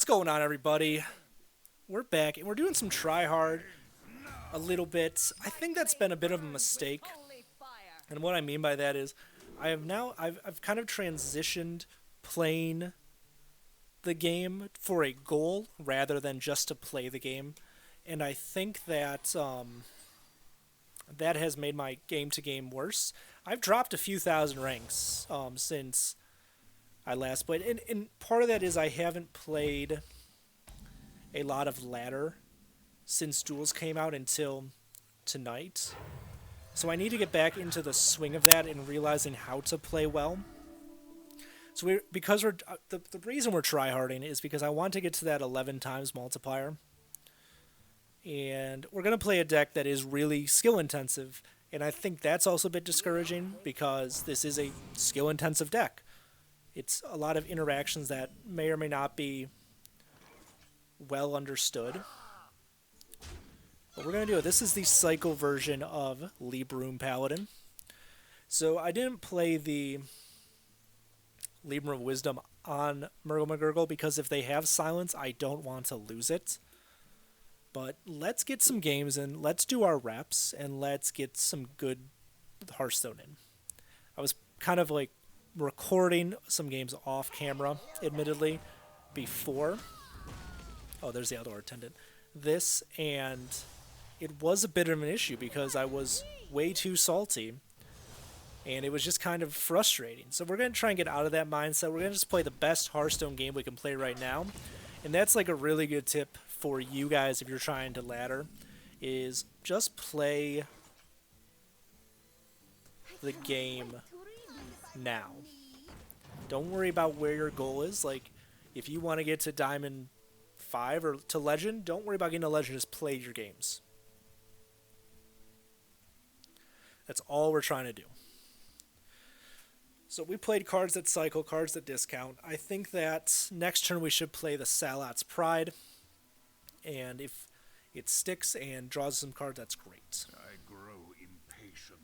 What's going on, everybody? We're back and we're doing some try hard a little bit. I think that's been a bit of a mistake, and what I mean by that is I've kind of transitioned playing the game for a goal rather than just to play the game, and I think that that has made my game to game worse. I've dropped a few thousand ranks since I last played, and part of that is I haven't played a lot of ladder since duels came out until tonight. So I need to get back into the swing of that and realizing how to play well. So the reason we're tryharding is because I want to get to that 11 times multiplier, and we're gonna play a deck that is really skill intensive, and I think that's also a bit discouraging because this is a skill intensive deck. It's a lot of interactions that may or may not be well understood. But we're going to do it. This is the cycle version of Libroom Paladin. So I didn't play the Libroom of Wisdom on Murgle McGurgle because if they have silence, I don't want to lose it. But let's get some games in, let's do our reps, and let's get some good Hearthstone in. I was kind of like recording some games off camera, admittedly, before. Oh, there's the outdoor attendant. This, and it was a bit of an issue because I was way too salty, and it was just kind of frustrating. So we're going to try and get out of that mindset. We're going to just play the best Hearthstone game we can play right now, and that's like a really good tip for you guys if you're trying to ladder, is just play the game now. Don't worry about where your goal is. Like, if you want to get to Diamond 5 or to Legend, don't worry about getting to Legend, just play your games. That's all we're trying to do. So we played cards that cycle, cards that discount. I think that next turn we should play the Salat's Pride, and if it sticks and draws some cards, that's great. I grow impatient.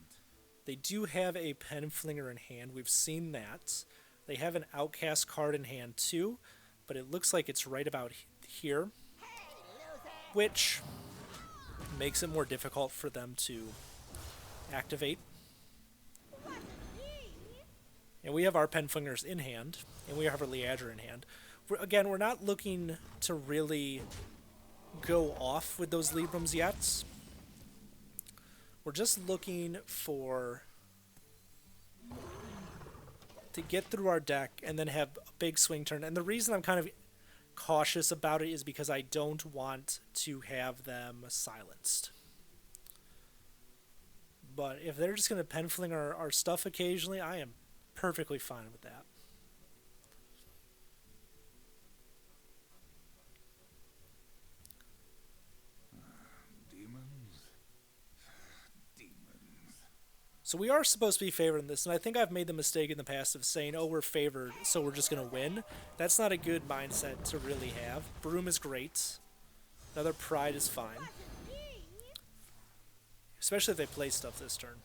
They do have a Pen Flinger in hand. We've seen that. They have an Outcast card in hand too, but it looks like it's right about here, which makes it more difficult for them to activate. And we have our Pen Flingers in hand, and we have our Leadra in hand. We're not looking to really go off with those Librums yet. We're just looking to get through our deck and then have a big swing turn. And the reason I'm kind of cautious about it is because I don't want to have them silenced. But if they're just going to Pen Flinger our stuff occasionally, I am perfectly fine with that. So we are supposed to be favored in this, and I think I've made the mistake in the past of saying, oh, we're favored, so we're just going to win. That's not a good mindset to really have. Broom is great. Another Pride is fine. Especially if they play stuff this turn.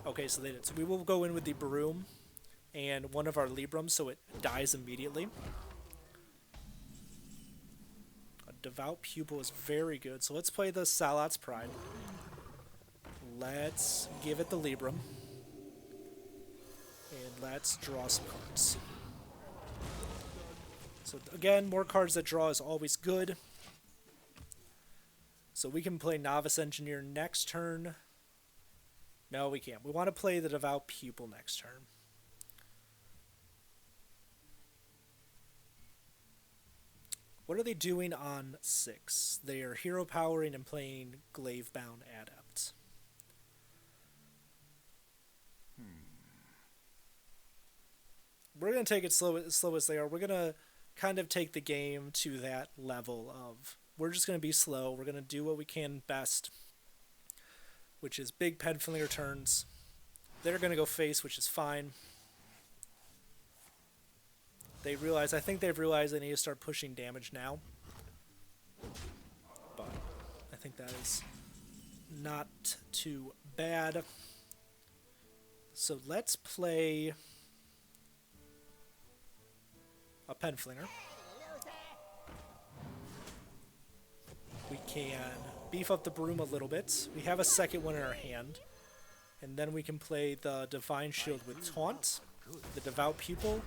Okay, so they did. So we will go in with the Broom and one of our Librums, so it dies immediately. A Devout Pupil is very good, so let's play the Salat's Pride. Let's give it the Librum. And let's draw some cards. So again, more cards that draw is always good. So we can play Novice Engineer next turn. No, we can't. We want to play the Devout Pupil next turn. What are they doing on 6? They are hero powering and playing Glavebound Adept. We're going to take it slow as they are. We're going to kind of take the game to that level of, we're just going to be slow. We're going to do what we can best, which is big Pen Flinger turns. They're going to go face, which is fine. I think they've realized they need to start pushing damage now. But I think that is not too bad. So let's play a Flinger. We can beef up the broom a little bit. We have a second one in our hand. And then we can play the Divine Shield with Taunt, the Devout Pupil,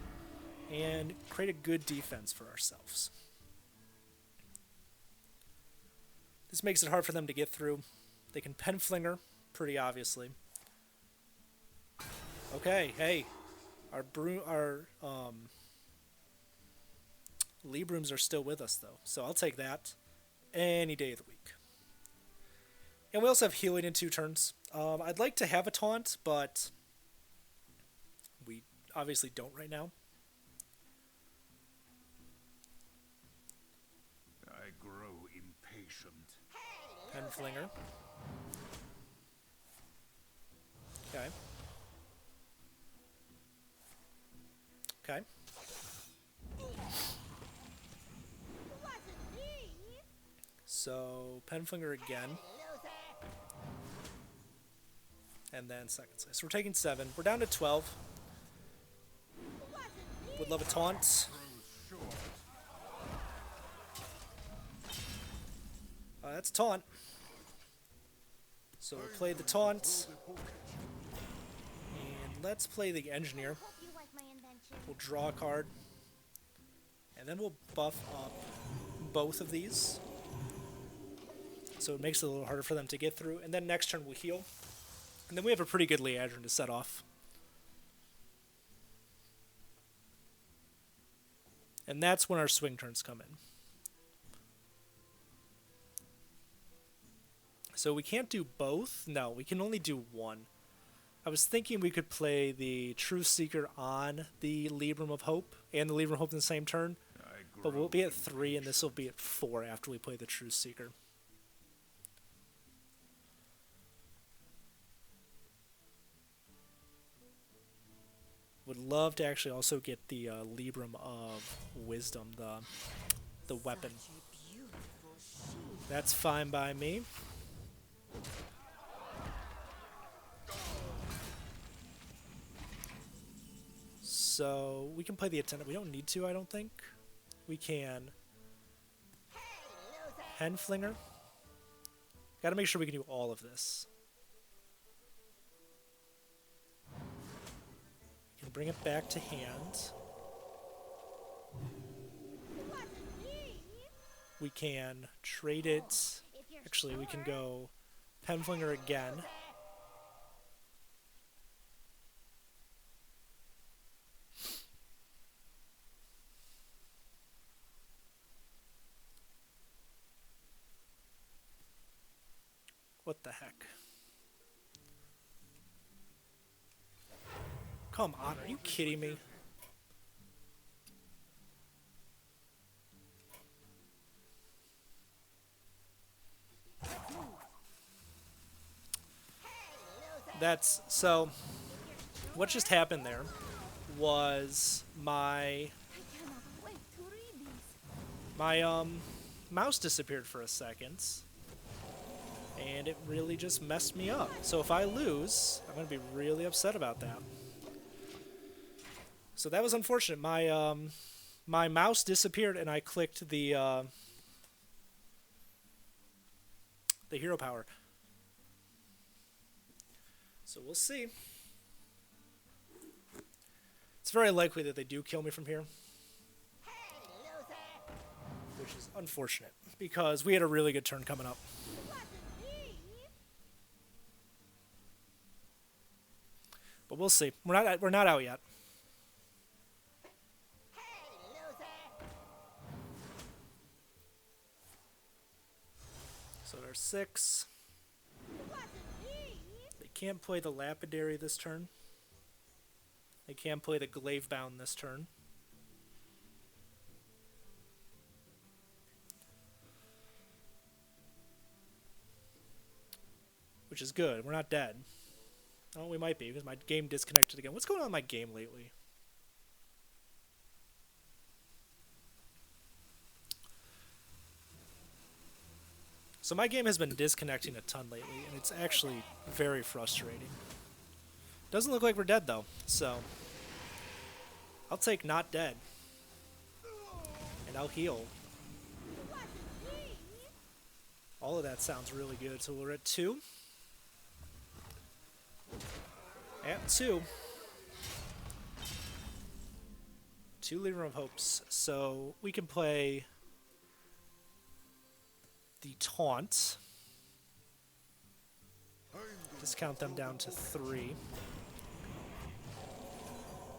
and create a good defense for ourselves. This makes it hard for them to get through. They can Flinger, pretty obviously. Okay, hey. Our Librooms are still with us, though. So I'll take that any day of the week. And we also have healing in 2 turns. I'd like to have a taunt, but we obviously don't right now. I grow impatient. Flinger. Okay. Okay. So, Flinger again. And then second size. So we're taking 7. We're down to 12. Would love a taunt. That's a taunt. So we'll play the taunt. And let's play the engineer. We'll draw a card. And then we'll buff up both of these. So it makes it a little harder for them to get through. And then next turn we'll heal. And then we have a pretty good Liadrin to set off. And that's when our swing turns come in. So we can't do both? No, we can only do one. I was thinking we could play the Truth Seeker on the Libroom of Hope and the Libroom of Hope in the same turn. But we'll be at 3 and this will be at 4 after we play the Truth Seeker. Would love to actually also get the Libroom of Wisdom, the weapon. That's fine by me. So we can play the Attendant. We don't need to, I don't think. We can Flinger. Got to make sure we can do all of this. We can bring it back to hand. We can trade it. Actually, we can go Flinger again. What the heck? Come on, are you kidding me? That's so. What just happened there was my mouse disappeared for a second, and it really just messed me up. So if I lose, I'm gonna be really upset about that. So that was unfortunate. My mouse disappeared, and I clicked the hero power. So we'll see. It's very likely that they do kill me from here, which is unfortunate because we had a really good turn coming up. But we'll see. We're not out yet. So there's 6. They can't play the Lapidary this turn. They can't play the Glavebound this turn. Which is good. We're not dead. Oh, we might be, because my game disconnected again. What's going on in my game lately? So my game has been disconnecting a ton lately, and it's actually very frustrating. Doesn't look like we're dead, though, so I'll take not dead. Now heal. All of that sounds really good. So we're at 2. At 2. 2 Libroom Hopes. So we can play the Taunt. Discount them down to 3.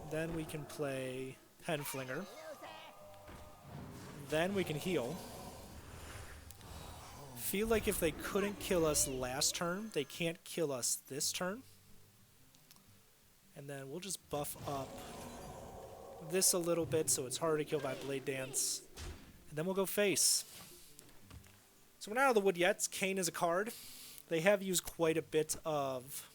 Then we can play Flinger. Then we can heal. Feel like if they couldn't kill us last turn, they can't kill us this turn. And then we'll just buff up this a little bit so it's harder to kill by Blade Dance. And then we'll go face. So we're not out of the wood yet. Kain is a card. They have used quite a bit of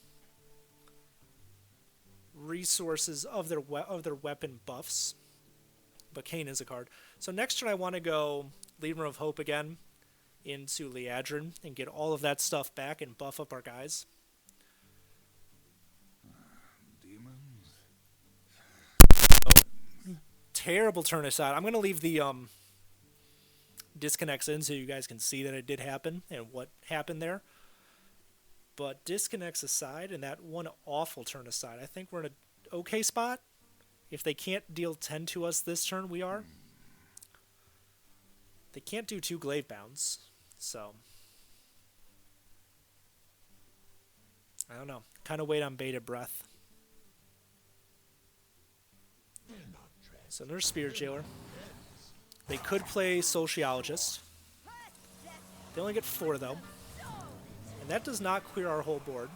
resources of their weapon buffs. But Kain is a card. So next turn I want to go Libroom of Hope again into Liadrin and get all of that stuff back and buff up our guys. Demons? Oh, terrible turn aside. I'm going to leave the disconnects in so you guys can see that it did happen and what happened there. But disconnects aside and that one awful turn aside, I think we're in an okay spot. If they can't deal 10 to us this turn, we are. They can't do 2 glaive bounds, so I don't know. Kind of wait on bated breath. So there's Spirit Jailer. They could play Sociologist. They only get 4 though. And that does not clear our whole board.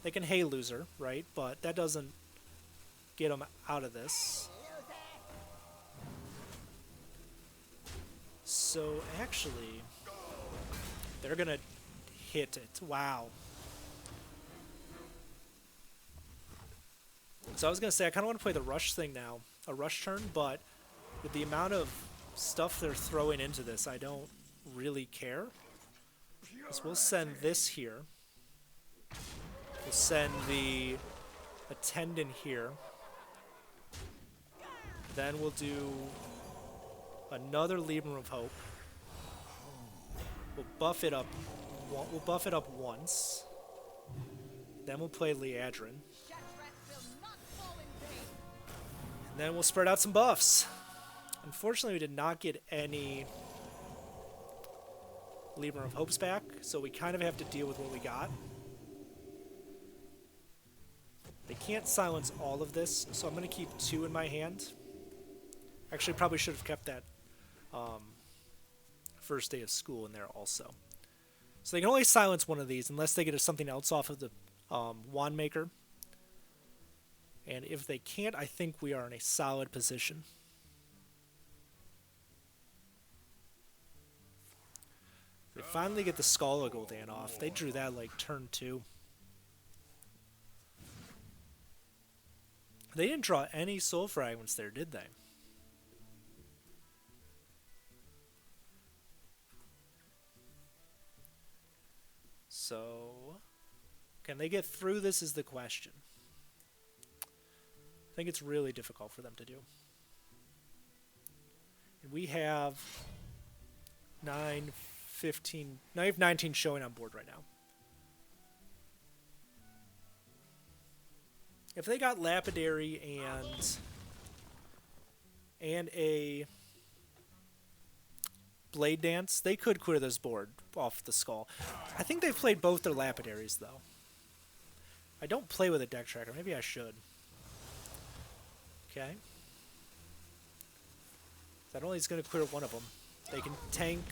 They can Hey Loser, right? But that doesn't get them out of this. So actually, they're going to hit it. Wow. So I was going to say, I kind of want to play the rush thing now. A rush turn, but with the amount of stuff they're throwing into this, I don't really care. So we'll send this here. We'll send the Attendant here. Then we'll do another Libroom of Hope. We'll buff it up. We'll buff it up once. Then we'll play Liadrin. And then we'll spread out some buffs. Unfortunately, we did not get any Libroom of Hopes back, so we kind of have to deal with what we got. They can't silence all of this, so I'm going to keep 2 in my hand. Actually, probably should have kept that first day of school in there also. So they can only silence one of these unless they get something else off of the Wand Maker. And if they can't, I think we are in a solid position. They finally get the Skull of Gul'dan off. They drew that like turn 2. They didn't draw any Soul Fragments there, did they? So, can they get through this is the question. I think it's really difficult for them to do. And we have 9, 15, now you have 19 showing on board right now. If they got Lapidary and a Blade Dance, they could clear this board off the Skull. I think they've played both their Lapidaries, though. I don't play with a deck tracker. Maybe I should. Okay. That only is going to clear one of them. They can tank.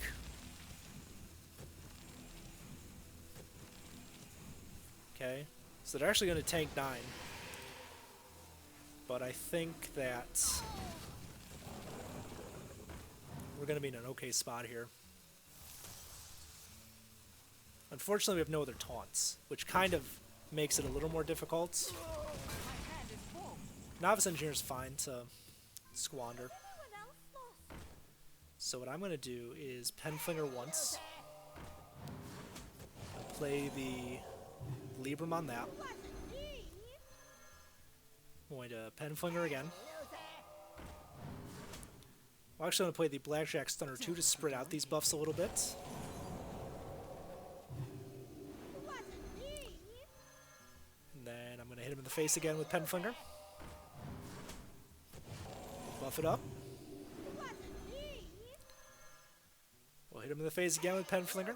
Okay. So they're actually going to tank 9. But I think that we're going to be in an okay spot here. Unfortunately, we have no other taunts, which kind of makes it a little more difficult. Novice Engineer is fine to squander. So what I'm going to do is Flinger once. Play the Libroom on that. I'm going to Flinger again. I'm actually going to play the Blackjack Stunner too to spread out these buffs a little bit. And then I'm going to hit him in the face again with Flinger. Buff it up. We'll hit him in the face again with Flinger.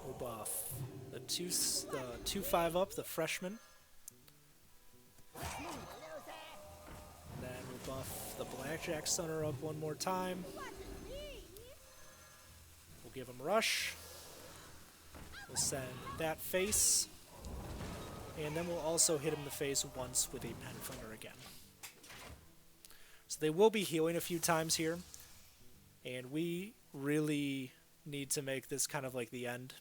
We'll buff the 2/5 up, the freshman. And then we'll buff the Blackjack Stunner up one more time. We'll give him Rush. We'll send that face. And then we'll also hit him in the face once with a Flinger again. So they will be healing a few times here. And we really need to make this kind of like the end.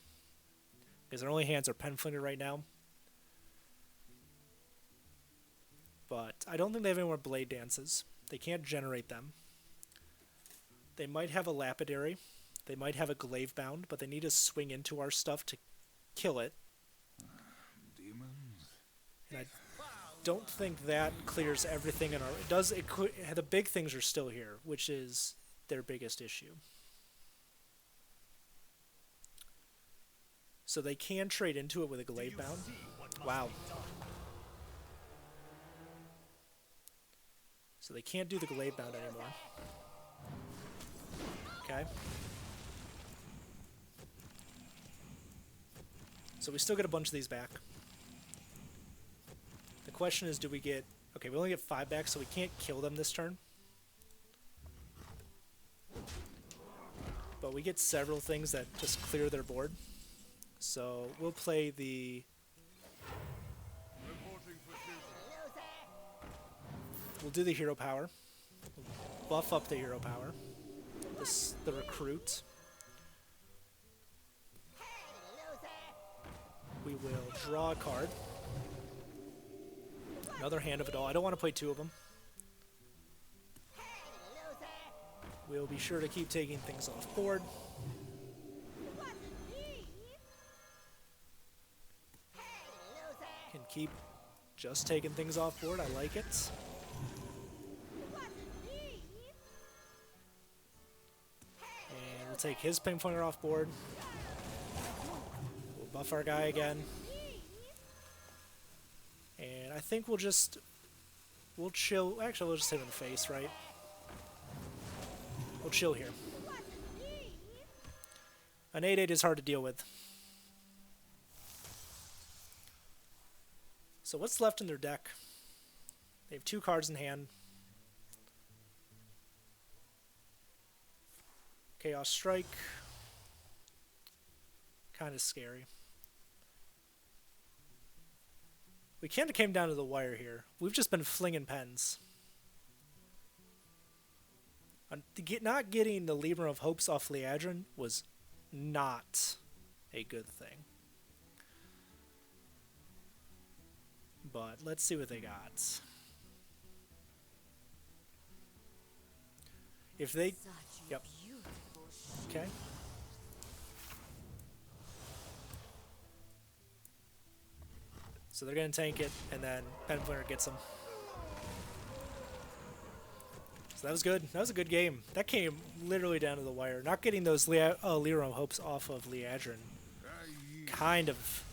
Because their only hands are Flinger right now. But I don't think they have any more Blade Dances. They can't generate them. They might have a Lapidary. They might have a Glaive Bound, but they need to swing into our stuff to kill it. Demons? And I don't think that clears everything in our... It does. The big things are still here, which is their biggest issue. So they can trade into it with a Glaive Bound. Wow. So they can't do the Glaive Bound anymore. Okay. So we still get a bunch of these back. The question is, do we get... Okay, we only get 5 back, so we can't kill them this turn. But we get several things that just clear their board. So we'll play the... We'll do the hero power. We'll buff up the hero power. The recruit. We will draw a card. Another Hand of It All. I don't want to play 2 of them. We'll be sure to keep taking things off board. Can keep just taking things off board. I like it. And we'll take his Flinger off board. We'll buff our guy again. And I think we'll chill. Actually, we'll just hit him in the face, right? We'll chill here. An 8/8 is hard to deal with. So what's left in their deck? They have 2 cards in hand. Chaos Strike. Kind of scary. We kind of came down to the wire here. We've just been flinging pens. Not getting the Libroom of Hopes off Liadrin was not a good thing. But let's see what they got. If they... Yep. Okay. So they're going to tank it, and then Flinger gets them. So that was good. That was a good game. That came literally down to the wire. Not getting those Libroom Hopes off of Liadrin kind of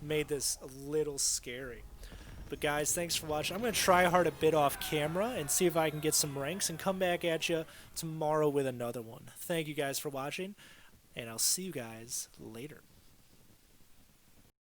made this a little scary. But guys, thanks for watching. I'm going to try hard a bit off camera and see if I can get some ranks and come back at you tomorrow with another one. Thank you guys for watching, and I'll see you guys later.